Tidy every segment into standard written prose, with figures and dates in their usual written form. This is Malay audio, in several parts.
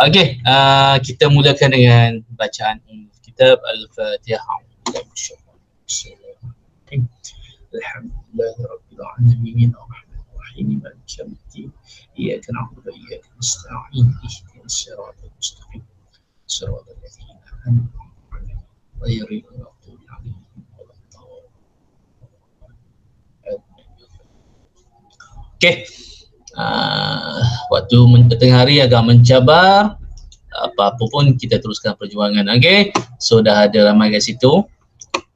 Okey, kita mulakan dengan bacaan kitab Al-Fatihah. Alhamdulillahirabbil alamin arrahmanirrahim maliki yaumiddin iyyaka na'budu wa iyyaka nasta'in ihdinas siratal mustaqim siratal ladzina an'amta 'alaihim ghairil maghdubi 'alaihim waladdallin. Okey. Waktu tengah hari agak mencabar, apa-apa pun kita teruskan perjuangan. Okey, so dah ada ramai kat situ.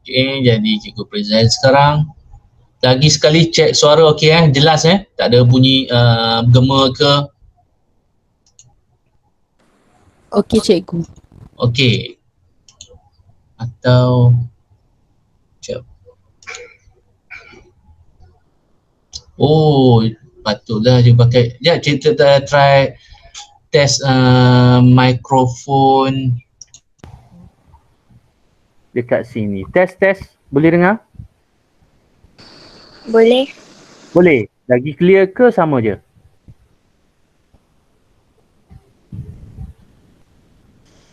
Okey, jadi cikgu present sekarang. Lagi sekali cek suara okey jelas tak ada bunyi gema ke. Okey cikgu. Okey. Atau cek. Oh, patutlah dia pakai. Ya, kita try test mikrofon dekat sini. Test. Boleh dengar? Boleh. Boleh. Lagi clear ke sama je?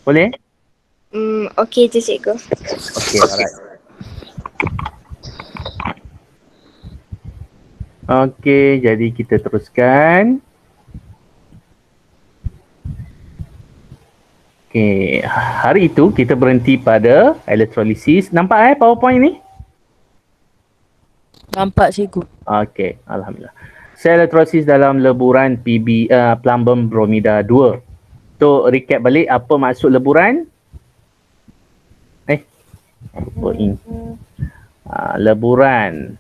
Boleh? Okey je cikgu. Okey, alright. Okey, jadi kita teruskan. Okey, hari itu kita berhenti pada elektrolisis. Nampak PowerPoint ni? Nampak cikgu. Okey, alhamdulillah. Sel elektrolisis dalam leburan plumbum bromida 2. So, recap balik apa maksud leburan? Leburan.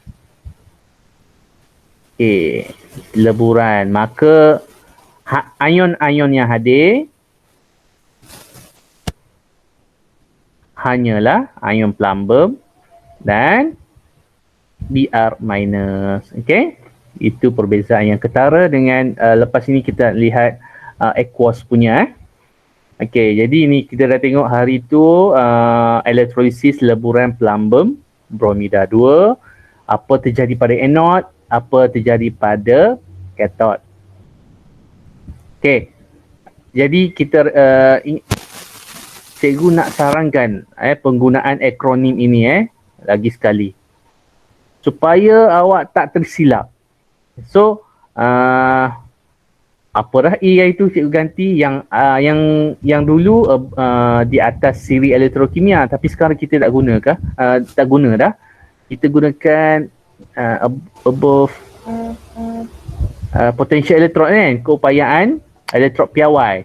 Okey, leburan. Maka ion-ion yang hadir hanyalah ion plumbum dan Br minus. Okey, itu perbezaan yang ketara dengan lepas ini kita lihat aqueous punya. Okey, jadi ini kita dah tengok hari tu elektrolisis leburan plumbum bromida 2, apa terjadi pada anode, apa terjadi pada kathod. Okey, jadi kita cikgu nak sarankan penggunaan akronim ini lagi sekali supaya awak tak tersilap. So apa dah iaitu cikgu ganti yang dulu di atas siri elektrokimia, tapi sekarang kita tak guna dah. Kita gunakan above potential electrode keupayaan elektrod piawai.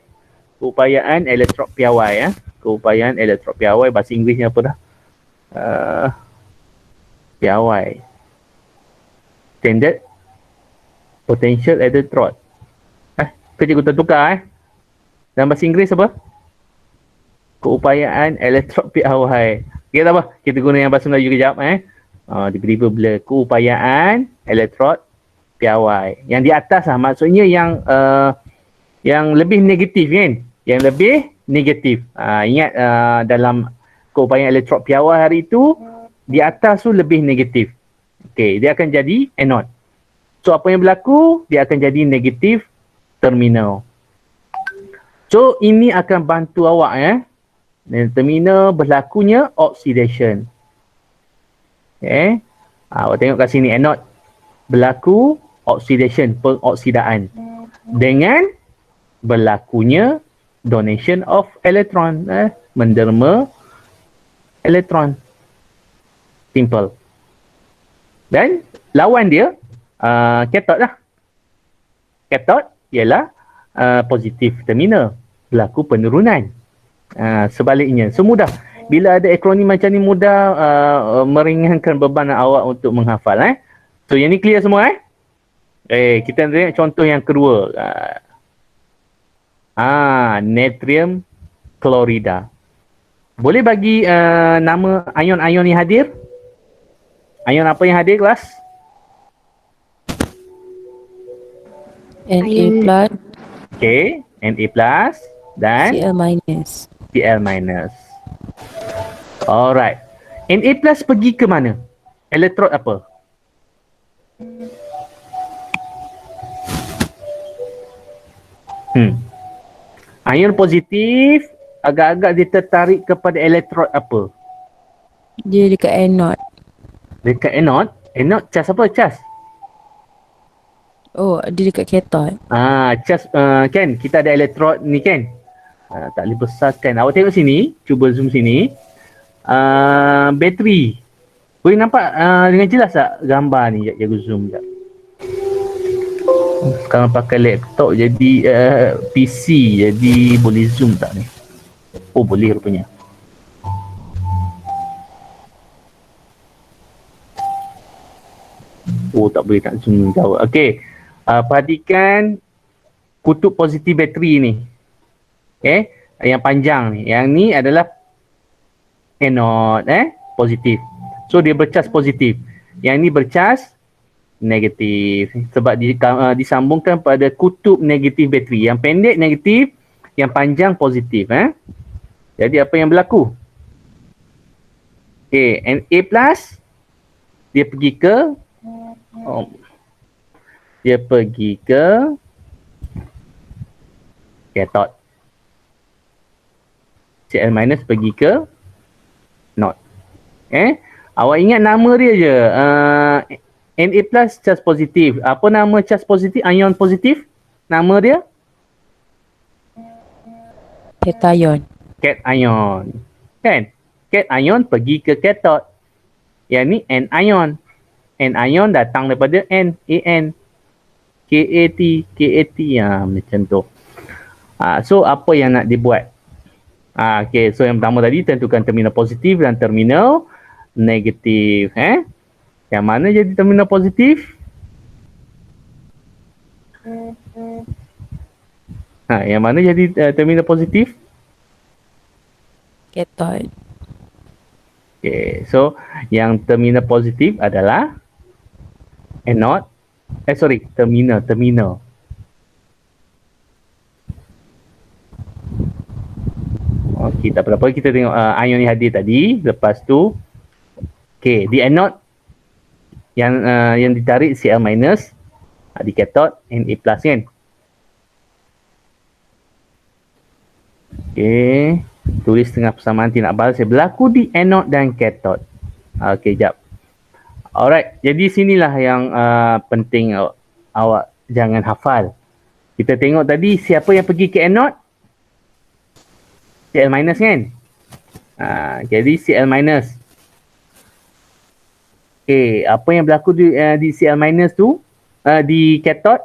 Keupayaan elektrod piawai keupayaan elektrod piawai, bahasa Inggerisnya apa dah? Piawai. Standard potential electrode. Cikgu tertukar dalam bahasa Inggeris apa? Keupayaan elektrod piawai. Okay, tak apa, kita guna yang bahasa Melayu kejap tiba-tiba bila keupayaan elektrod piawai. Yang di atas maksudnya yang lebih negatif kan? Yang lebih negatif. Ingat dalam keupayaan elektrod piawai hari itu, di atas tu lebih negatif. Okey, dia akan jadi anode. So apa yang berlaku? Dia akan jadi negatif terminal. So ini akan bantu awak terminal berlakunya oxidation. Awak tengok kat sini anode berlaku oxidation, pengoksidaan dengan berlakunya donation of electron, menderma elektron. Simple. Dan lawan dia kathod lah. Kathod ialah positif terminal, berlaku penurunan. Sebaliknya, semudah. Bila ada akronim macam ni mudah meringankan beban awak untuk menghafal. So yang ni clear semua kita tengok contoh yang kedua. Natrium klorida. Boleh bagi nama ion-ion yang hadir? Ion apa yang hadir kelas? Na+, Okay, Na+ dan Cl-. Alright. Na+ pergi ke mana? Elektrod apa? Ion positif agak-agak dia tertarik kepada elektrod apa? Dia dekat anode. Dekat anode. Anode cas apa? Cas. Oh, dia dekat cathode. Cas kan kita ada elektrod ni kan. Tak boleh besarkan. Awak tengok sini, cuba zoom sini. Bateri. Boleh nampak dengan jelas tak gambar ni? Sekejap aku zoom sekejap. Sekarang pakai laptop jadi PC jadi boleh zoom tak ni? Oh boleh rupanya. Oh tak boleh tak zoom jauh. Okey. Perhatikan kutub positif bateri ni. Okay. Yang panjang ni. Yang ni adalah anode positif. So dia bercas positif. Yang ni bercas negatif. Sebab disambungkan pada kutub negatif bateri. Yang pendek negatif, yang panjang positif. Jadi apa yang berlaku? Okay, Na+ dia pergi ke cathode. Cl- pergi ke not. Awak ingat nama dia je. Na+ charge positif. Apa nama charge positif? Ion positif? Nama dia? Cation. Cation. Kan? Cation pergi ke cathode. Yang ni anion. Anion datang daripada An. KAT. Macam tu. So apa yang nak dibuat? Okay, so yang pertama tadi tentukan terminal positif dan terminal negatif. Yang mana jadi terminal positif? Yang mana jadi terminal positif? Cathode. Okay, so yang terminal positif adalah anode. Terminal. Okay, tak apa-apa. Kita tengok ion ni hadir tadi. Lepas tu, okay, di anode yang ditarik Cl-, di cathode Na+ kan. Okay, tulis tengah persamaan tidak balas. Berlaku di anode dan cathode. Okay, jap. Alright, jadi sinilah yang penting awak jangan hafal. Kita tengok tadi siapa yang pergi ke anode? Cl- kan? Jadi Cl-. Okay, apa yang berlaku di Cl- tu? Di cathode?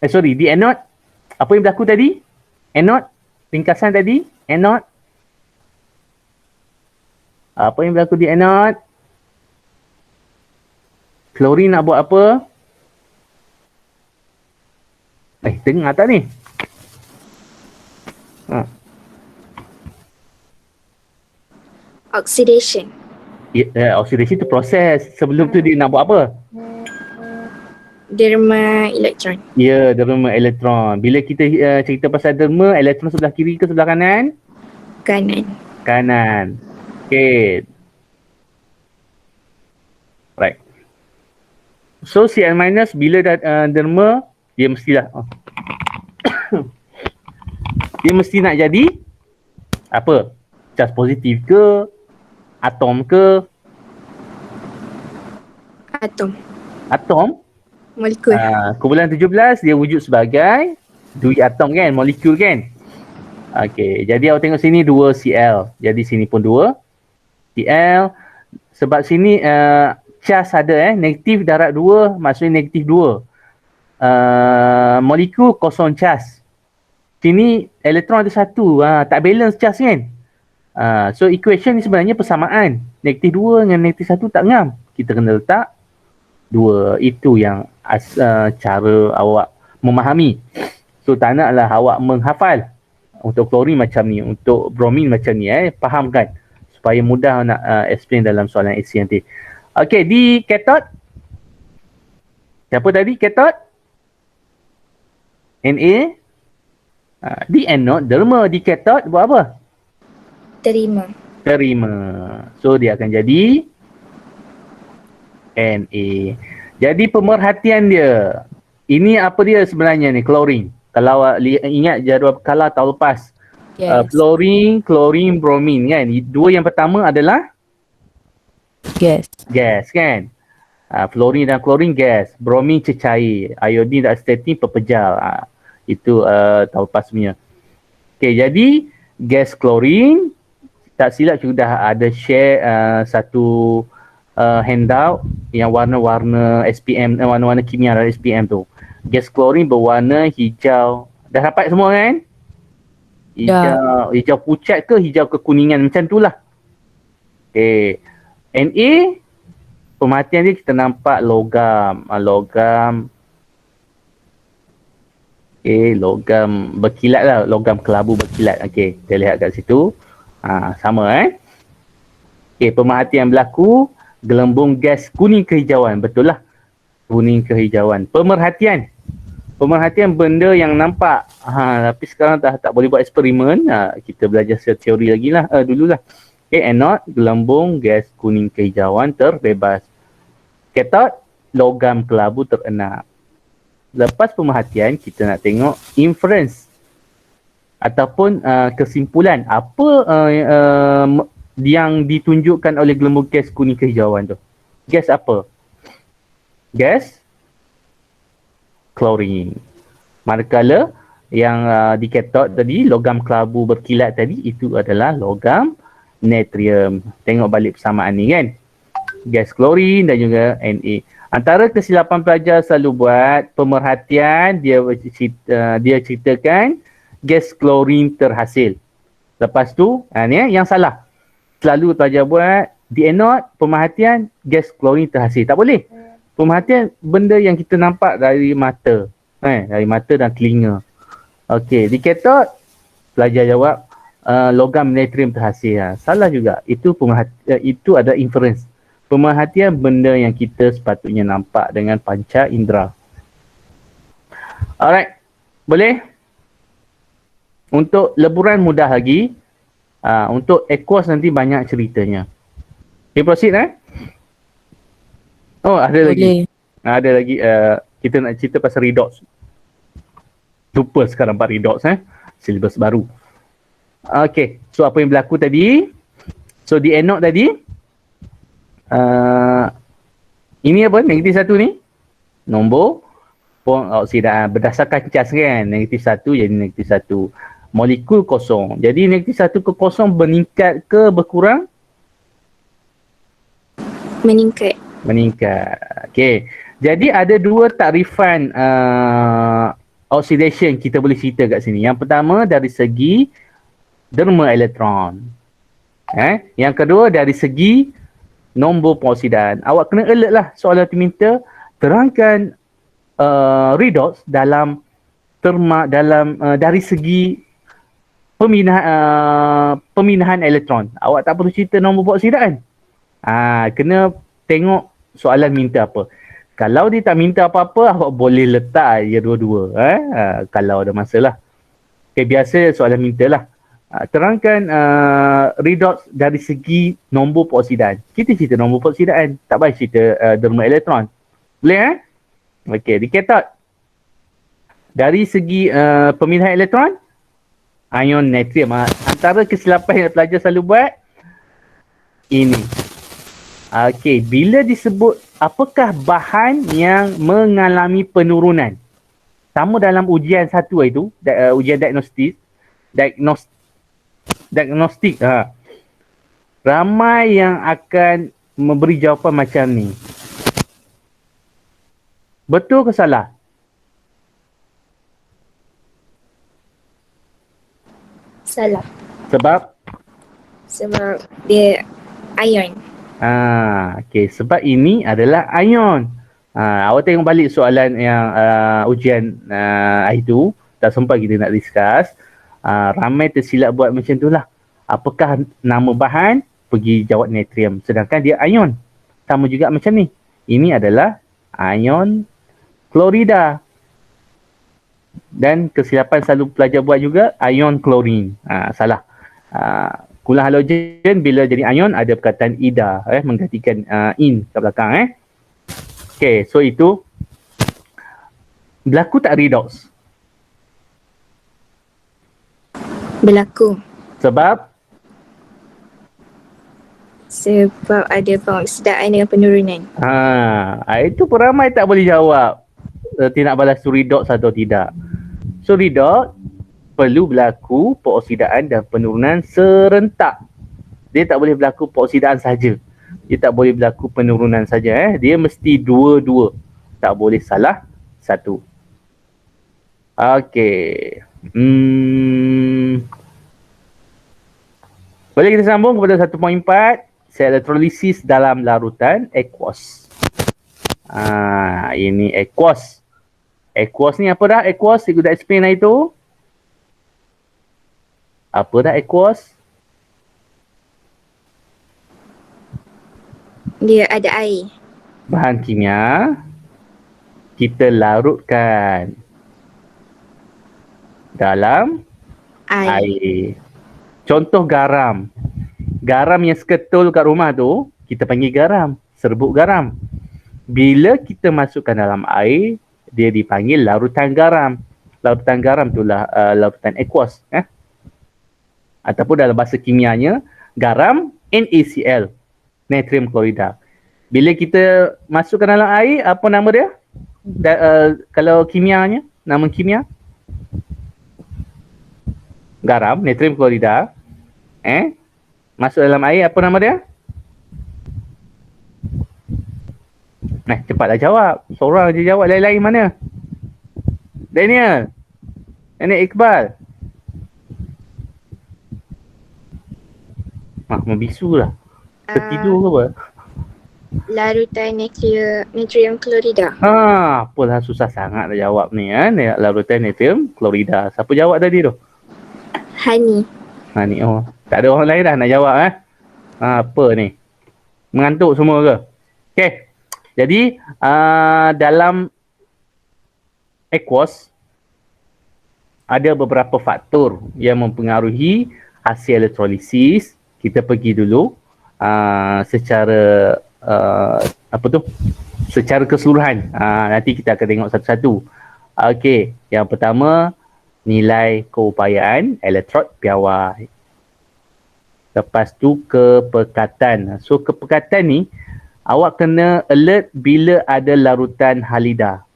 Di anode. Apa yang berlaku tadi? Anode. Ringkasan tadi. Anode. Apa yang berlaku di anode? Klorin nak buat apa? Dengar tak ni? Oxidation. Oxidation tu proses. Sebelum tu dia nak buat apa? Derma elektron. Ya, derma elektron. Bila kita cerita pasal derma, elektron sebelah kiri ke sebelah kanan? Kanan. Okay. Right. So Cl- bila derma, dia mestilah dia mesti nak jadi apa? Charge positif ke? Atom ke? Atom? Molekul. Kumpulan 17 dia wujud sebagai duit atom kan? Molekul kan? Okay, jadi awak tengok sini 2 Cl. Jadi sini pun 2 Cl. Sebab sini charge ada negatif darab 2 maksudnya negatif 2. Molekul kosong charge. Sini elektron ada 1. Tak balance charge kan? So equation ni sebenarnya persamaan. Negatif 2 dengan negatif 1 tak ngam. Kita kena letak 2. Itu yang cara awak memahami. So tak naklah awak menghafal. Untuk klorin macam ni, untuk bromin macam ni, fahamkan supaya mudah nak explain dalam soalan AC nanti. Okey, di cathode. Siapa tadi cathode? Na. Di anode derma, di cathode buat apa? Terima. So dia akan jadi Na. Jadi pemerhatian dia. Ini apa dia sebenarnya ni, klorin. Kalau ingat jadual berkala tahun lepas, Gas. fluorine, chlorine, bromine kan. Dua yang pertama adalah Gas. gas kan. Fluorine dan chlorine gas, bromine cecair, iodine dan asetin pepejal. Itu tahun lepas punya. Okay, jadi gas chlorine tak silap sudah ada share satu handout yang warna-warna SPM, warna-warna kimia dari SPM tu. Gas chlorine berwarna hijau. Dah dapat semua kan? Hijau pucat ke hijau kekuningan macam tu lah. Okay. Na, pemerhatian dia kita nampak logam. Logam berkilat lah. Logam kelabu berkilat. Okay, kita lihat kat situ. Sama Okay, pemerhatian berlaku gelembung gas kuning kehijauan. Betul lah. Kuning kehijauan. Pemerhatian benda yang nampak. Tapi sekarang tak boleh buat eksperimen. Kita belajar secara teori lagi lah. Dululah. Okay, anode, gelembung gas kuning kehijauan terbebas. Cathode, logam kelabu terenap. Lepas pemerhatian, kita nak tengok inference ataupun kesimpulan apa yang ditunjukkan oleh gelembung gas kuning kehijauan tu. Gas apa? Gas chlorine. Manakala yang di cathode tadi, logam kelabu berkilat tadi, itu adalah logam natrium. Tengok balik persamaan ni kan. Gas chlorine dan juga Na. Antara kesilapan pelajar selalu buat pemerhatian, dia ceritakan gas chlorine terhasil. Lepas tu, ni yang salah. Selalu pelajar buat di anode, pemerhatian gas chlorine terhasil. Tak boleh. Pemerhatian benda yang kita nampak dari mata. Dari mata dan telinga. Okey, di cathode, pelajar jawab logam natrium terhasil. Salah juga. Itu ada inference. Pemerhatian benda yang kita sepatutnya nampak dengan panca indera. Alright. Boleh? Untuk leburan mudah lagi. Untuk aqueous nanti banyak ceritanya. Okay, proceed Oh, ada lagi. Ada lagi. Kita nak cerita pasal redox. Lupa sekarang Pak redox. Syllabus baru. Okay. So, apa yang berlaku tadi? So, di anode tadi. Ini apa? Negatif 1 ni? Nombor oksida. Berdasarkan cas kan? Negatif 1 jadi negatif 1. Molekul kosong. Jadi negatif 1 ke kosong meningkat ke berkurang? Meningkat. Okay. Jadi ada dua takrifan oxidation kita boleh cerita kat sini. Yang pertama dari segi derma elektron. Yang kedua dari segi nombor pengoksidan. Awak kena alert lah soalan minta terangkan redox dalam dari segi peminahan elektron. Awak tak perlu cerita nombor pengoksidan. Kena tengok soalan minta apa. Kalau dia tak minta apa-apa, awak boleh letak je dua-dua. Kalau ada masalah. Okay, biasa soalan minta lah. Terangkan redox dari segi nombor pengoksidan. Kita cerita nombor pengoksidan. Tak payah cerita derma elektron. Boleh Okey, di cathode. Dari segi peminahan elektron, ion natrium. Antara kesilapan yang pelajar selalu buat, ini. Okey, bila disebut apakah bahan yang mengalami penurunan? Sama dalam ujian satu itu, ujian diagnostik. Ramai yang akan memberi jawapan macam ni. Betul ke salah? Salah. Sebab? Sebab dia ion. Okey, sebab ini adalah ion. Awak tengok balik soalan yang ujian itu, tak sempat kita nak discuss. Ramai tersilap buat macam tu lah. Apakah nama bahan? Pergi jawab natrium. Sedangkan dia ion. Sama juga macam ni. Ini adalah ion klorida. Dan kesilapan selalu pelajar buat juga ion klorin. Salah. Kulang halogen bila jadi ion ada perkataan ida menggantikan in kat belakang Okay, so itu berlaku tak redox? Berlaku. Sebab Sebab ada pengoksidan dengan penurunan. itu pun ramai tak boleh jawab. Tidak balas redox atau tidak. So redox perlu berlaku peroksidaan dan penurunan serentak. Dia tak boleh berlaku peroksidaan saja. Dia tak boleh berlaku penurunan saja. Dia mesti dua-dua. Tak boleh salah satu. Okey. Boleh kita sambung kepada 1.4. Sel elektrolisis dalam larutan aqueous. Ini aqueous. Aqueous ni apa dah? Aqueous, cikgu dah explain hari tu. Apa dah aqueous? Dia ada air. Bahan kimia kita larutkan dalam air. Contoh garam. Garam yang seketul kat rumah tu, kita panggil garam. Serbuk garam. Bila kita masukkan dalam air, dia dipanggil larutan garam. Larutan garam tu lah larutan aqueous. Ataupun dalam bahasa kimianya, garam NaCl. Natrium klorida. Bila kita masukkan dalam air, apa nama dia? Kalau kimianya, nama kimia? Garam, natrium klorida. Masuk dalam air, apa nama dia? Cepatlah jawab. Seorang je jawab, lain-lain mana? Daniel Iqbal. Membisu lah. Tertidur ke apa? Larutan natrium klorida. Apalah susah sangat nak jawab ni. Larutan natrium klorida. Siapa jawab tadi tu? Hani. Ni tak ada orang lain dah nak jawab. Apa ni? Mengantuk semua ke? Okey. Jadi dalam aqueous ada beberapa faktor yang mempengaruhi hasil elektrolisis. Kita pergi dulu secara secara keseluruhan. Nanti kita akan tengok satu-satu. Okey, yang pertama nilai keupayaan elektrod piawai. Lepas tu kepekatan. So kepekatan ni awak kena alert bila ada larutan halida.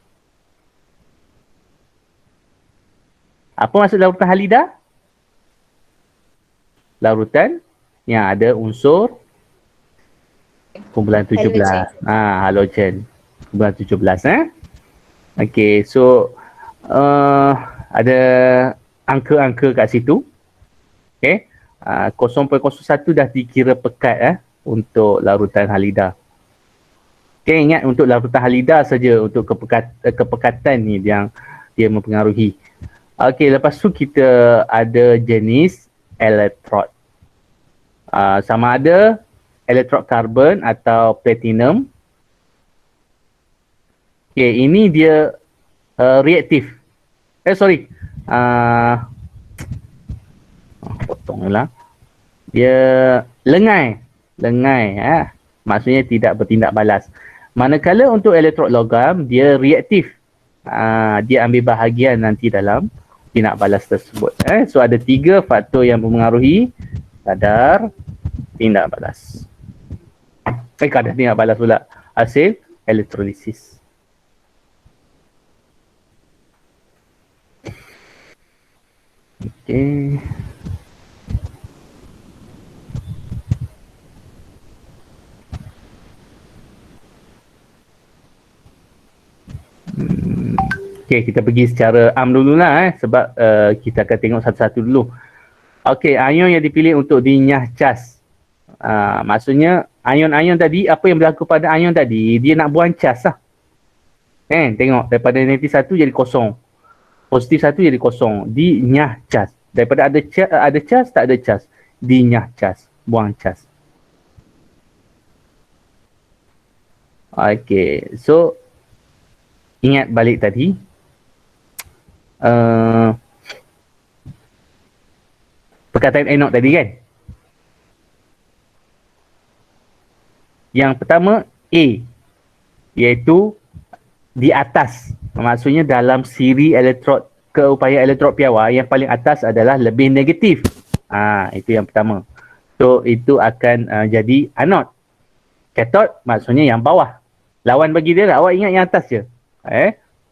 Apa maksud larutan halida? Larutan yang ada unsur kumpulan 17. Halogen. Kumpulan 17. Okey, so ada angka-angka kat situ. Okey. 0.01 dah dikira pekat untuk larutan halida. Okey, ingat untuk larutan halida saja untuk kepekatan ni yang dia mempengaruhi. Okey, lepas tu kita ada jenis elektrod. Sama ada elektrod karbon atau platinum. Okey, ini dia reaktif. Potonglah. Dia lengai. Maksudnya tidak bertindak balas. Manakala untuk elektrod logam, dia reaktif. Dia ambil bahagian nanti dalam tindak balas tersebut. So ada 3 faktor yang mempengaruhi kadar tindak balas. Kadar tindak balas pula. Hasil elektrolisis. Okey. Okey, kita pergi secara am dululah sebab kita akan tengok satu-satu dulu. Okey, ion yang dipilih untuk dinyah cas. Maksudnya ion-ion tadi, apa yang berlaku pada ion tadi, dia nak buang cas lah. Tengok daripada negatif 1 jadi kosong. Positif 1 jadi kosong. Dinyah cas. Daripada ada cas tak ada cas. Dinyah cas. Buang cas. Okey, so ingat balik tadi. Perkataan Enoch tadi kan. Yang pertama A, iaitu di atas. Maksudnya dalam siri elektrod keupayaan elektrod piawai, yang paling atas adalah lebih negatif. Itu yang pertama. So itu akan jadi anod. Kathod maksudnya yang bawah. Lawan bagi dia lah, awak ingat yang atas je.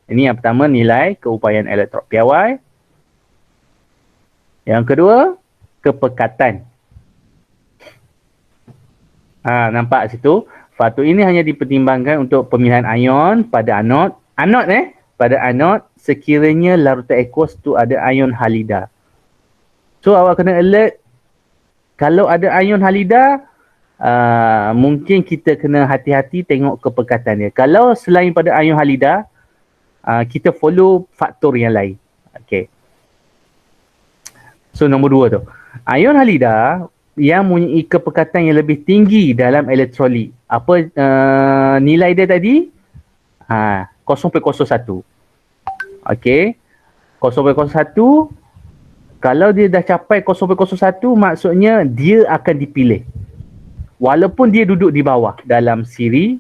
Ini yang pertama, nilai keupayaan elektrod piawai. Yang kedua, kepekatan. Nampak situ. Faktor ini hanya dipertimbangkan untuk pemilihan ion pada anod. Pada anod sekiranya larutan aqueous tu ada ion halida. So awak kena alert, kalau ada ion halida, mungkin kita kena hati-hati tengok kepekatan dia. Kalau selain pada ion halida, kita follow faktor yang lain. Okay. So nombor 2 tu. Ion halida yang mempunyai kepekatan yang lebih tinggi dalam elektrolit. Apa nilai dia tadi? 0.01. Okey. 0.01, kalau dia dah capai 0.01, maksudnya dia akan dipilih. Walaupun dia duduk di bawah dalam siri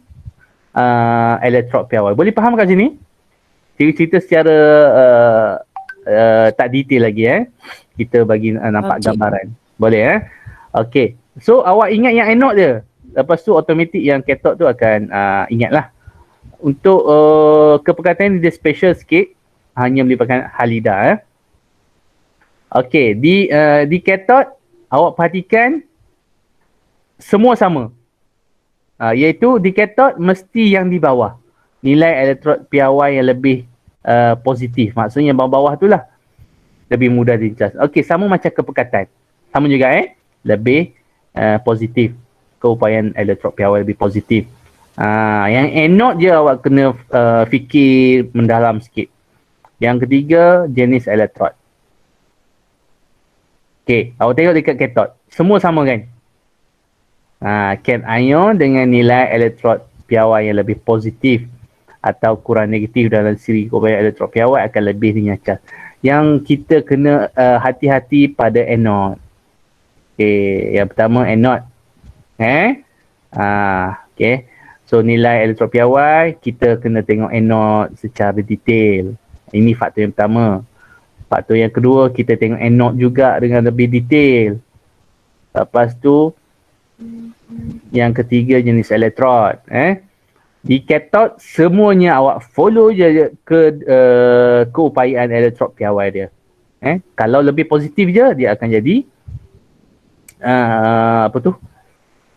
elektrod piawai. Boleh faham kat sini? Cerita secara tak detail lagi kita bagi nampak gambaran. Boleh Okey. So awak ingat yang anode dia. Lepas tu automatik yang kathod tu akan ingatlah. Untuk kepekatan dia special sikit, hanya melibatkan halida. Okey, di kathod awak perhatikan semua sama. Iaitu di kathod mesti yang di bawah. Nilai elektrod piawai yang lebih positif. Maksudnya bawah-bawah tu lah lebih mudah dicas. Okey, sama macam kepekatan. Sama juga lebih positif. Keupayaan elektrod piawai lebih positif. Yang anode je awak kena fikir mendalam sikit. Yang ketiga, jenis elektrod. Okey, awak tengok dekat kathod. Semua sama kan? Cation ion dengan nilai elektrod piawai yang lebih positif atau kurang negatif dalam siri keupayaan elektrod piawai akan lebih dinyacas. Yang kita kena hati-hati pada anode. Okey, yang pertama anode. Okey. So nilai elektrod piawai, kita kena tengok anode secara detail. Ini faktor yang pertama. Faktor yang kedua, kita tengok anode juga dengan lebih detail. Lepas tu, yang ketiga jenis elektrod. Di kathod, semuanya awak follow je keupayaan elektrod piawai dia. Kalau lebih positif je, dia akan jadi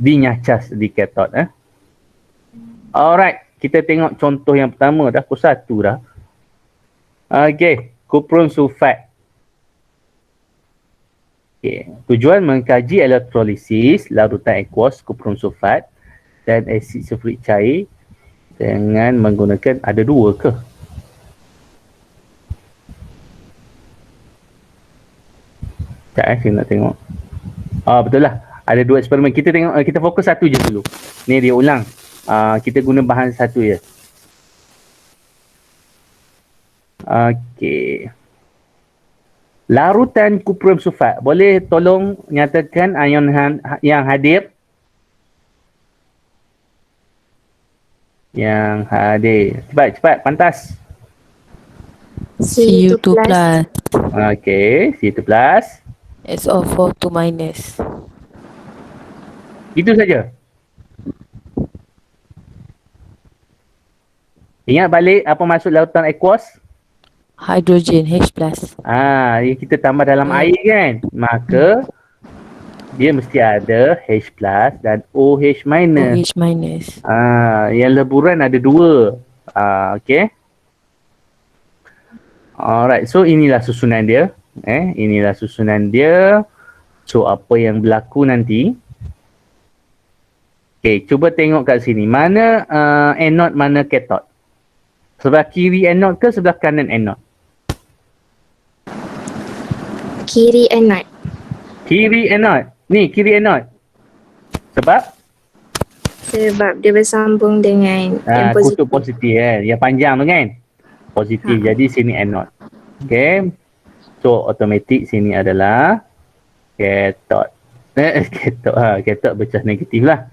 dinyacas di kathod. Alright, kita tengok contoh yang pertama dah. Pukul 1 dah. Okey, kupron sulfat. Okay. Tujuan mengkaji elektrolisis larutan aqueous kupron sulfat dan asid sulfurik cair dengan menggunakan, ada 2 ke? Sekejap saya nak tengok. Betul lah. Ada 2 eksperimen. Kita tengok, kita fokus satu je dulu. Ni dia ulang. Kita guna bahan satu je. Okey. Larutan kupron sulfat. Boleh tolong nyatakan ion yang hadir? Yang hadir. Cepat, pantas. Cu2 plus. Okey, Cu2 plus. SO4 2 minus. Itu saja. Ingat balik apa maksud larutan aqueous? Hydrogen H plus. Kita tambah dalam air kan? Maka dia mesti ada H plus dan OH minus. OH minus. Yang leburan ada 2. Okey. Alright, so inilah susunan dia. Inilah susunan dia. So apa yang berlaku nanti? Okey, cuba tengok kat sini. Mana anode, mana kathod? Sebelah kiri anode ke sebelah kanan anode? Kiri anode. Kiri anode. Ni kiri anode. Sebab? Sebab dia bersambung dengan yang positif. Kutub positif yang panjang tu kan? Positif. Jadi sini anode. Okay. So automatik sini adalah kathod. Kathod bercas negatif lah.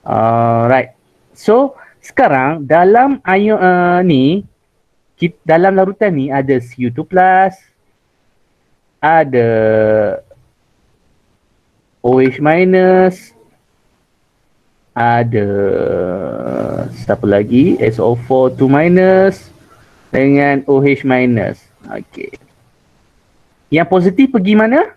Alright. So sekarang dalam ion ni, dalam larutan ni ada Cu2+, ada OH-, ada siapa lagi, SO4 2- dengan OH-. Okey. Yang positif pergi mana?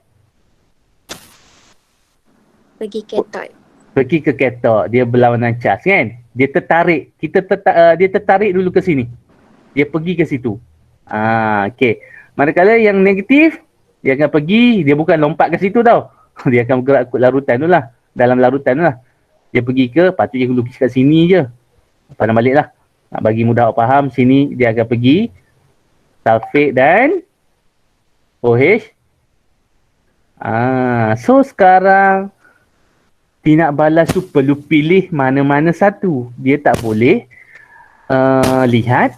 Pergi cathode. Pergi ke kathod. Dia berlawanan cas kan? Dia tertarik. Dia tertarik dulu ke sini. Dia pergi ke situ. Okey. Manakala yang negatif, dia akan pergi, dia bukan lompat ke situ tau. Dia akan bergerak ke larutan tu lah. Dalam larutan tu lah. Dia pergi ke, patutnya lukis kat sini je. Pandang balik lah. Nak bagi mudah awak faham, sini dia akan pergi sulfate dan OH. So sekarang Tina balas tu perlu pilih mana-mana satu. Dia tak boleh lihat.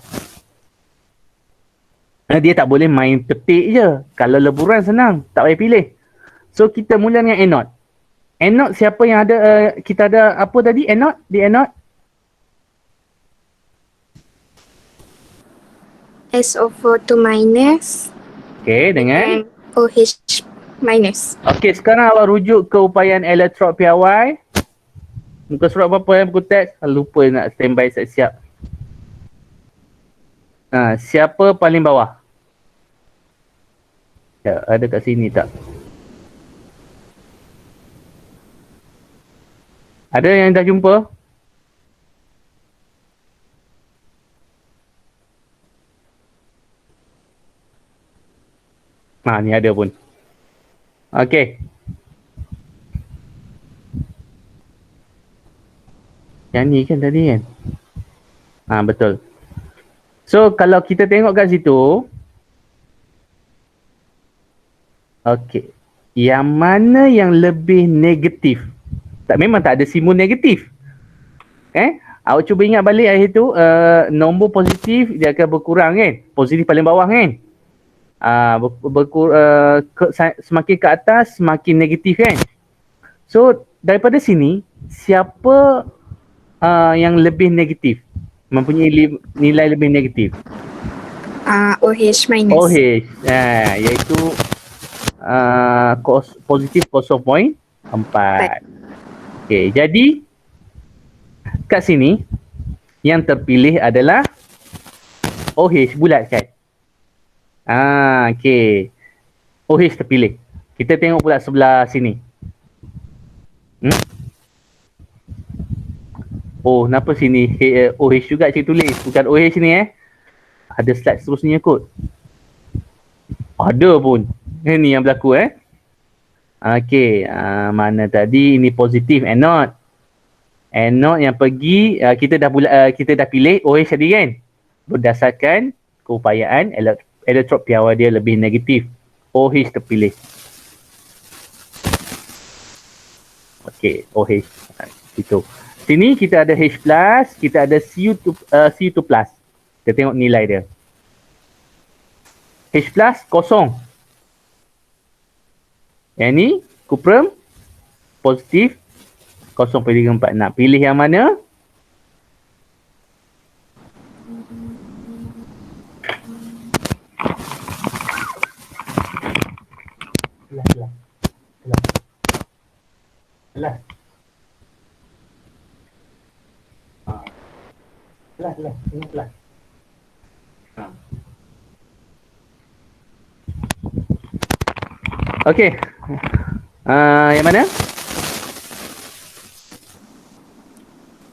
Dia tak boleh main petik je. Kalau leburan senang, tak payah pilih. So kita mula dengan anode. Anode siapa yang ada, kita ada apa tadi anode? Di anode? SO4 2-. Okay, dengan? Dan OH-. Okay, sekarang awak rujuk ke upayaan elektrod piawai. Muka surat berapa yang buku teks? Lupa nak standby siap-siap. Siapa paling bawah? Ya, ada kat sini tak? Ada yang dah jumpa? Ni ada pun. Okey. Yang ni kan tadi kan? Betul. So, kalau kita tengok kat situ. Okey. Yang mana yang lebih negatif? Memang tak ada simbol negatif. Awak cuba ingat balik hari tu, nombor positif dia akan berkurang kan? Positif paling bawah kan? Semakin ke atas semakin negatif kan? So daripada sini siapa yang lebih negatif, mempunyai nilai lebih negatif? OH-. OH, iaitu positif 0.4. Okey, jadi kat sini yang terpilih adalah OH bulat kan? Okey. OH terpilih. Kita tengok pula sebelah sini. Oh, kenapa sini OH juga cik tulis? Bukan OH ni Ada slide seterusnya kot. Ada pun. Ini yang berlaku Okey, mana tadi? Ini positif anode. Anode yang pergi, kita dah pilih OH tadi kan? Berdasarkan keupayaan elektrod piawai dia lebih negatif. OH terpilih. Okey, OH. Itu. Sini kita ada H+, kita ada Cu2+. Kita tengok nilai dia. H+, kosong. Yang ni, cuprum, positif, 0.34. Nak pilih yang mana? Kelas. Okey. Yang mana?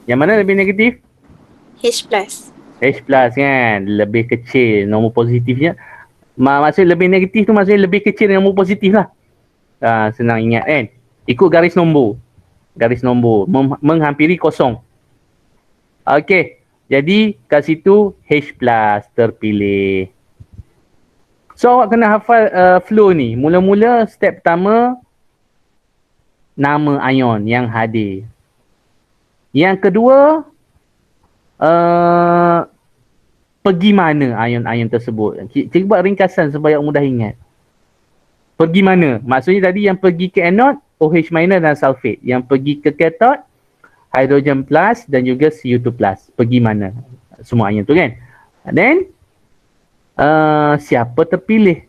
Yang mana lebih negatif? H+. H+ kan, lebih kecil nombor positifnya. Maksudnya lebih negatif tu maksudnya lebih kecil nombor positif lah. Senang ingat kan. Ikut garis nombor. Garis nombor menghampiri kosong. Okey. Jadi kat situ H+ terpilih. So awak kena hafal flow ni. Mula-mula step pertama nama ion yang hadir. Yang kedua pergi mana ion-ion tersebut. Cikgu buat ringkasan supaya mudah ingat. Pergi mana? Maksudnya tadi yang pergi ke anode OH- dan sulfate. Yang pergi ke cathode hydrogen plus dan juga Cu2+. Pergi mana? Semua ion tu kan. And then siapa terpilih.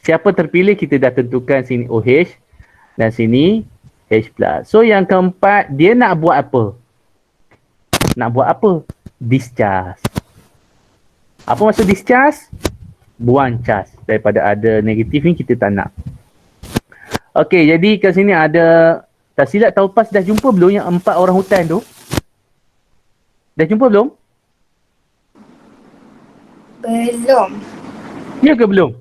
Siapa terpilih kita dah tentukan sini OH dan sini H+. So yang keempat dia nak buat apa? Nak buat apa? Discharge. Apa maksud discharge? Buang charge. Daripada ada negatif ni kita tak nak. Okey, jadi kat sini ada, tak silap Taupas dah jumpa belum yang 4 orang hutan tu? Dah jumpa belum? Belum. Ya ke belum?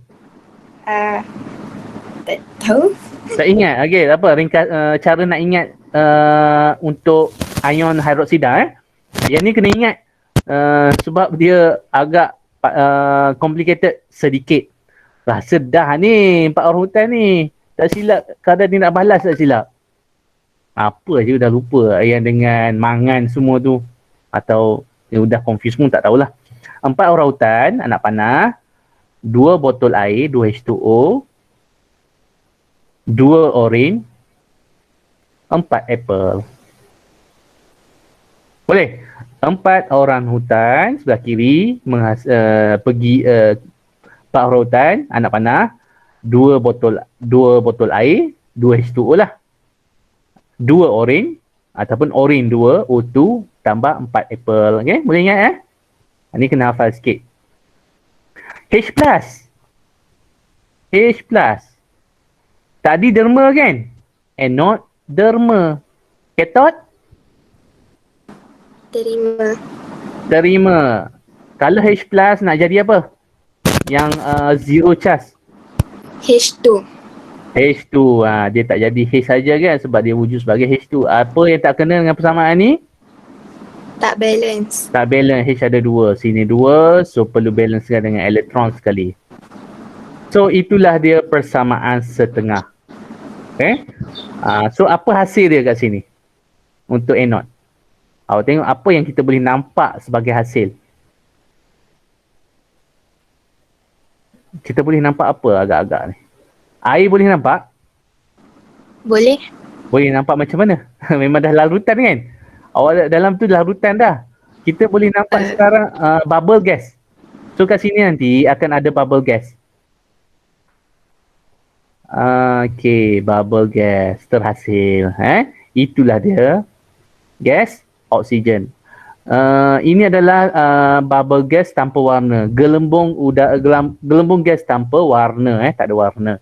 Tak tahu. Tak ingat. Okey, apa ringkas cara nak ingat untuk ion hidroksida Yang ni kena ingat sebab dia agak complicated sedikit. Rasa dah ni 4 orang hutan ni. Tak silap kadang dia nak balas tak silap. Apa je dah lupa yang dengan mangan semua tu. Atau dia dah confuse pun tak tahulah. 4 orang hutan, anak panah, 2 botol air, 2 H2O, 2 orange, 4 apple. Boleh? 4 orang hutan sebelah kiri pergi 4 orang hutan, anak panah, 2 botol air, 2 H2O lah. 2 orange ataupun orange 2, O2 tambah 4 apple. Okey, boleh ingat Ini kena hafal sikit. H+. Tadi derma kan? Anode derma. Cathode? Terima. Kalau H+ nak jadi apa? Yang zero charge. H2. Dia tak jadi H saja kan sebab dia wujud sebagai H2. Apa yang tak kena dengan persamaan ni? Tak balance. H ada 2, sini 2, so perlu balance dengan elektron sekali. So itulah dia persamaan setengah. Okay. So apa hasil dia kat sini? Untuk anode. Awak tengok apa yang kita boleh nampak sebagai hasil. Kita boleh nampak apa agak-agak ni? Air boleh nampak? Boleh. Boleh nampak macam mana? Memang dah larutan kan? Awak dalam tu larutan dah. Kita boleh nampak sekarang bubble gas. So kat sini nanti akan ada bubble gas. Okay, bubble gas terhasil. Itulah dia. Gas oksigen. Ini adalah bubble gas tanpa warna. Gelembung gas tanpa warna. Tak ada warna.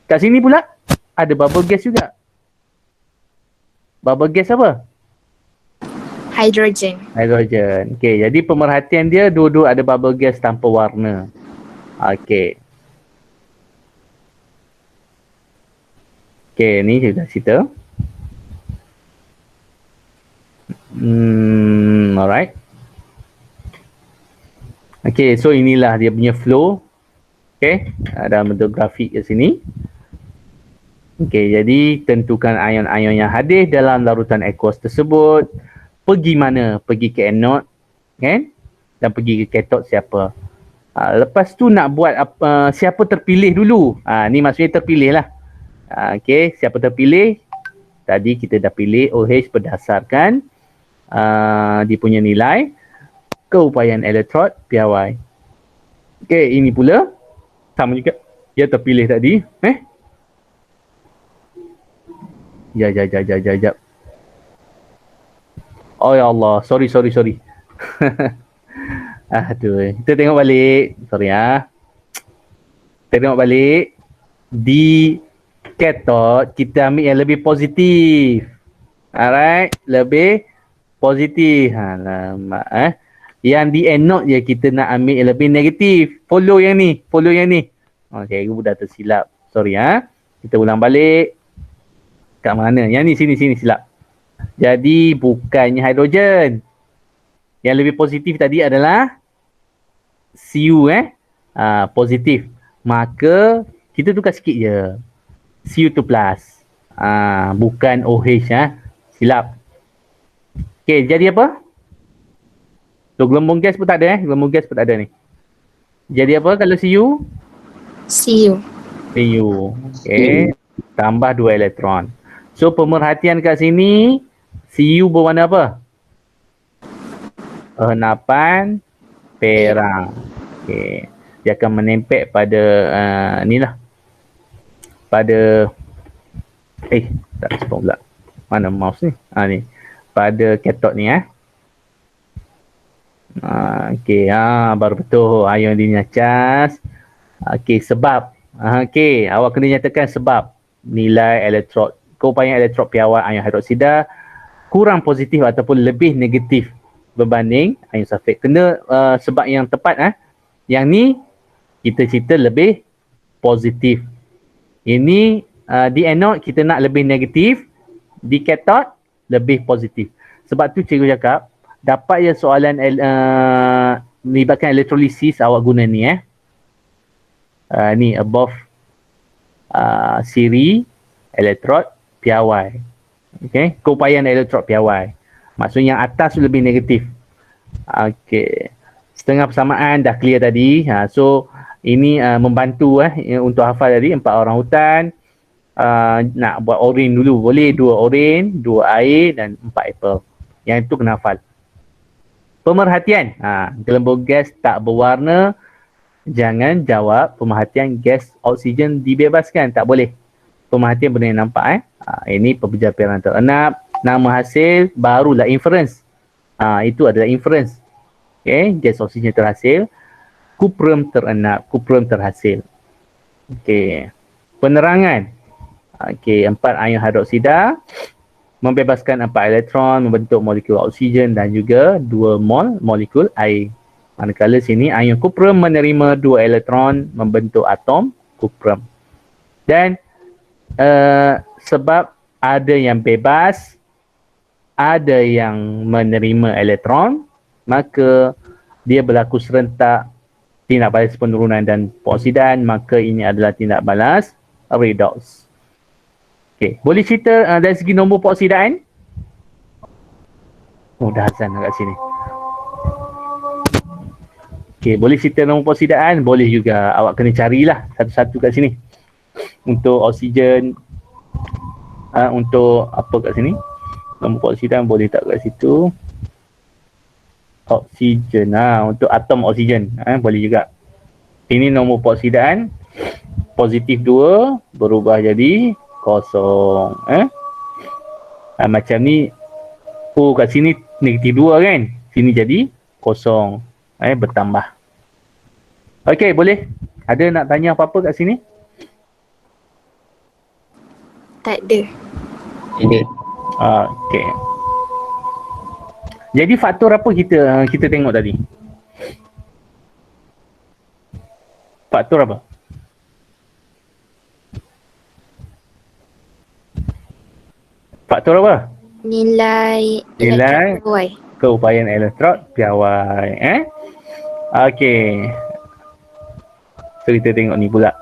Kat sini pula ada bubble gas juga. Bubble gas apa? Hydrogen. Okay, jadi pemerhatian dia dua-dua ada bubble gas tanpa warna. Okay. Okay, ni kita cerita. Alright. Okay, so inilah dia punya flow. Okay, dalam bentuk grafik kat sini. Okay, jadi tentukan ion-ion yang hadir dalam larutan aqueous tersebut. Pergi mana? Pergi ke anode, kan? Dan pergi ke cathode siapa? Lepas tu nak buat siapa terpilih dulu. Ni maksudnya terpilih lah. Okay, siapa terpilih? Tadi kita dah pilih OH berdasarkan dia punya nilai keupayaan elektrod piawai. Okay, ini pula sama juga. Dia terpilih tadi. Jap. Oh ya Allah, sorry. Aduh, kita tengok balik. Sorry Kita tengok balik. Di cathode kita ambil yang lebih positif. Alright, lebih positif. Alamak Yang di anode je kita nak ambil yang lebih negatif. Follow yang ni. Okay, aku dah tersilap. Sorry Kita ulang balik. Kat mana? Yang ni sini silap. Jadi bukannya hidrogen. Yang lebih positif tadi adalah Cu positif. Maka kita tukar sikit je. Cu2 plus. Bukan OH silap. Okay, jadi apa? So gelembung gas pun tak ada Gelembung gas pun tak ada ni. Jadi apa kalau Cu? Cu. Okay. Tambah 2 elektron. So pemerhatian kat sini Cu berwarna apa? Enapan perang. Okey. Dia akan menempel pada ni lah. Pada tak respon pula. Mana mouse ni? Ni. Pada cathode ni okey, baru betul ion dinyacas. Okey, sebab okey, awak kena nyatakan sebab nilai elektrod, keupayaan elektrod piawai ion hidroksida kurang positif ataupun lebih negatif berbanding ion sulfat. Kena sebab yang tepat Yang ni kita cerita lebih positif. Ini di anode kita nak lebih negatif, di cathode lebih positif. Sebab tu cikgu cakap dapat je soalan melibatkan elektrolisis awak guna ni ni above siri elektrod piawai. Okey, keupayaan elektrod piawai. Maksudnya yang atas tu lebih negatif. Okey. Setengah persamaan dah clear tadi. So ini membantu untuk hafal tadi 4 orang hutan. Nak buat oren dulu boleh, 2 oren, 2 air dan 4 apple. Yang itu kena hafal. Pemerhatian, gelembung gas tak berwarna, jangan jawab. Pemerhatian gas oksigen dibebaskan, tak boleh. Pemerhatian benda yang nampak ini pembejapairan terenap, nama hasil barulah inference. Itu adalah inference. Okey, gas oksigen terhasil, kuprum terenap, kuprum terhasil. Okey. Penerangan. Okey, 4 ion hidroksida membebaskan 4 elektron membentuk molekul oksigen dan juga 2 molekul air. Manakala sini ion kuprum menerima 2 elektron membentuk atom kuprum. Dan sebab ada yang bebas, ada yang menerima elektron, maka dia berlaku serentak tindak balas penurunan dan pengoksidan, maka ini adalah tindak balas redox. Okey, boleh cerita dari segi nombor peoksidaan? Dah azan kat sini. Okey, boleh cerita nombor peoksidaan? Boleh juga. Awak kena carilah satu-satu kat sini. Untuk oksigen, untuk apa kat sini? Nombor peoksidaan boleh tak kat situ? Oksigen, untuk atom oksigen, boleh juga. Ini nombor peoksidaan. Positif 2 berubah jadi kosong. Macam ni. Kat sini negatif 2 kan? Sini jadi kosong. Bertambah. Okey, boleh. Ada nak tanya apa-apa kat sini? Tak ada. Okey. Jadi faktor apa kita tengok tadi? Faktor apa? Faktor apa? Nilai piawai. Keupayaan elektrod piawai. Okey. So kita tengok ni pula.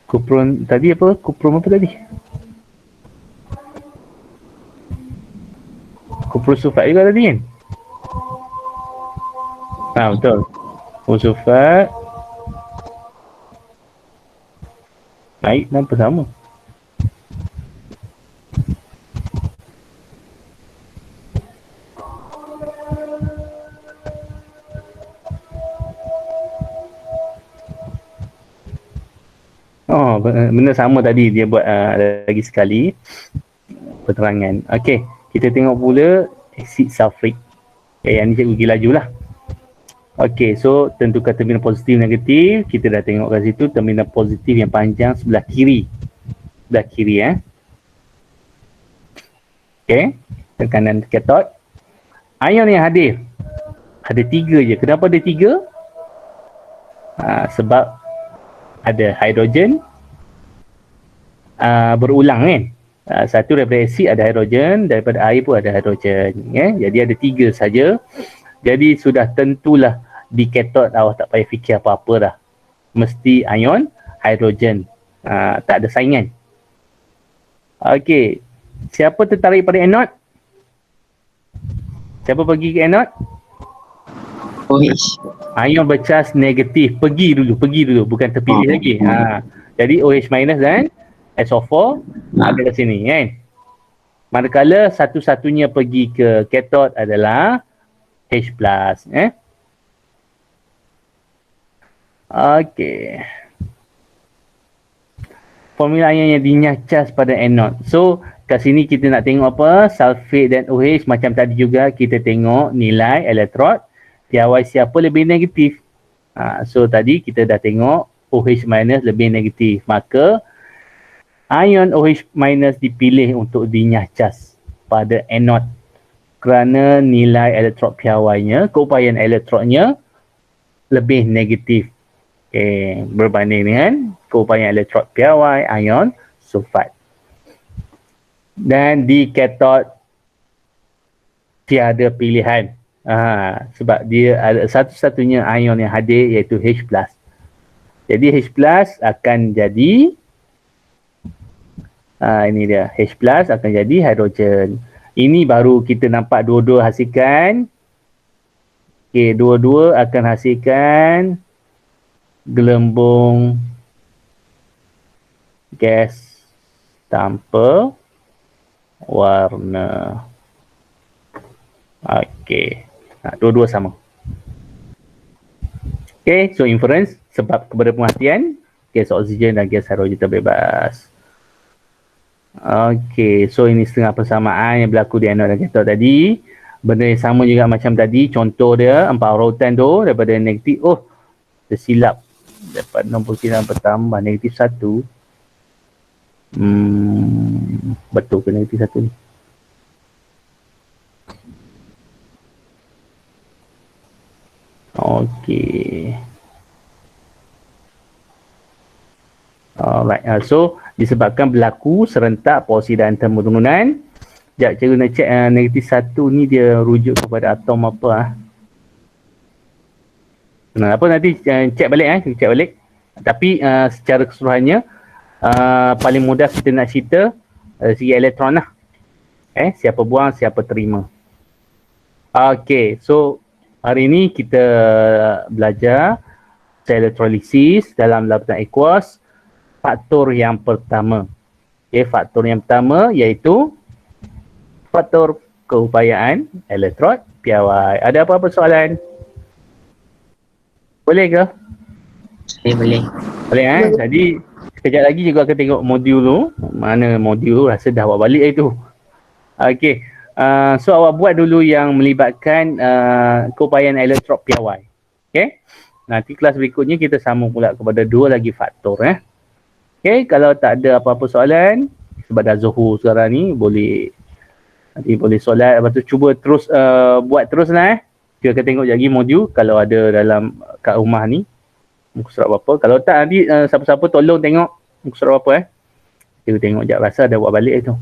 Kuprum tadi apa? Kuprum apa tadi? Kuprum sulfat juga tadi kan? Betul. Kuprum sulfat. Naik nampak sama. Benda sama tadi dia buat lagi sekali penerangan. Okey, kita tengok pula asid sulfuric. Yang ni cikgu pergi laju lah. Okey, so tentukan terminal positif negatif. Kita dah tengok kat situ terminal positif yang panjang sebelah kiri. Sebelah kiri Okey, tekanan katot. Ion yang hadir ada 3 je. Kenapa ada 3? Sebab ada hidrogen berulang kan. Satu daripada asid ada hidrogen, daripada air pun ada hidrogen. Jadi ada 3 saja. Jadi sudah tentulah di katot awak tak payah fikir apa-apa dah. Mesti ion hidrogen. Tak ada saingan. Okey. Siapa tertarik pada anode? Siapa pergi ke anode? OH. Ion bercas negatif. Pergi dulu. Bukan terpilih lagi. Jadi OH minus dan SO4 ada kat sini kan. Manakala satu-satunya pergi ke cathode adalah H+. Okey. Formula ion yang dinyacas pada anode. So, kat sini kita nak tengok apa? Sulfate dan OH macam tadi juga kita tengok nilai elektrod piawai siapa lebih negatif. So, tadi kita dah tengok OH minus lebih negatif. Maka, ion OH minus dipilih untuk dinyacas pada anode kerana nilai elektrod piawainya, keupayaan elektrodnya lebih negatif. Berbanding dengan keupayaan elektrod piawai ion sulfat. Dan di cathode tiada pilihan. Sebab dia ada satu-satunya ion yang hadir iaitu H+. Jadi H+ akan jadi ini dia, H+ akan jadi hidrogen. Ini baru kita nampak dua-dua hasilkan. Dua-dua akan hasilkan gelembung gas tanpa warna. Dua-dua sama. So inference sebab kepada penghatian gas oksigen dan gas hidrogen terbebas. So ini setengah persamaan yang berlaku di anode dan kathode tadi. Benda yang sama juga macam tadi. Contoh dia 4 rautan tu daripada negatif. Tersilap. Dapat nombor kira bertambah negatif 1. Betul ke negatif 1 ni? Alright. So disebabkan berlaku serentak porosida antar turunan. Sekejap, cara nak check negatif 1 ni dia rujuk kepada atom apa. Apa nanti check balik kita check balik. Tapi secara keseluruhannya paling mudah kita nak cerita segi elektron lah. Siapa buang, siapa terima. So hari ni kita belajar sel elektrolisis dalam larutan aqueous. Faktor yang pertama. Faktor yang pertama iaitu faktor keupayaan elektrod piawai. Ada apa-apa soalan? Boleh ke? Boleh. Boleh Jadi sekejap lagi juga akan tengok modul tu. Mana modul rasa dah buat balik itu. So awak buat dulu yang melibatkan keupayaan elektrod piawai. Nanti kelas berikutnya kita sambung pula kepada dua lagi faktor. Kalau tak ada apa-apa soalan sebab dah zuhur sekarang ni nanti boleh solat. Lepas tu cuba terus buat terus lah. Kita akan tengok lagi modul kalau ada dalam kat rumah ni muka surat berapa. Kalau tak nanti siapa-siapa tolong tengok muka surat berapa. Kita tengok sekejap, rasa ada buat balik tu.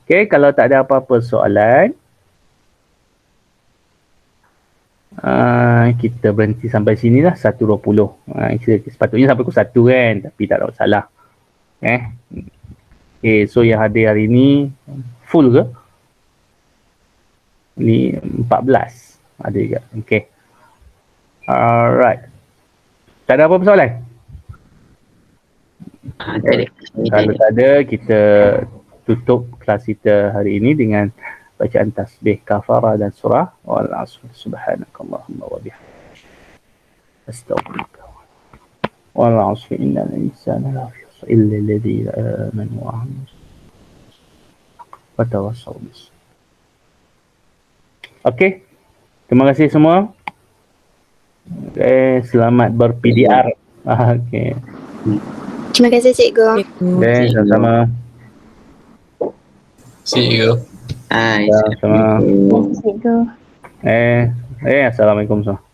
Kalau tak ada apa-apa soalan kita berhenti sampai sini lah 1.20. Sepatutnya sampai pukul 1 kan, tapi tak ada masalah. So yang hadir hari ni full ke? Ni 14 ada juga. Alright. Tak ada apa-apa soalan? Kalau tak ada, kita tutup kelas kita hari ini dengan bacaan tasbih kafarah dan surah wal asr subhanakallahumma wa bihamdika astaghfiruka wal asr innal insana lafi khusr illa alladhina amanu wa amilu wa tawassaw bis. Terima kasih semua. Selamat ber-PDR. Terima kasih cikgu. Sama-sama. See you. Sama-sama. Cikgu. Assalamualaikum semua.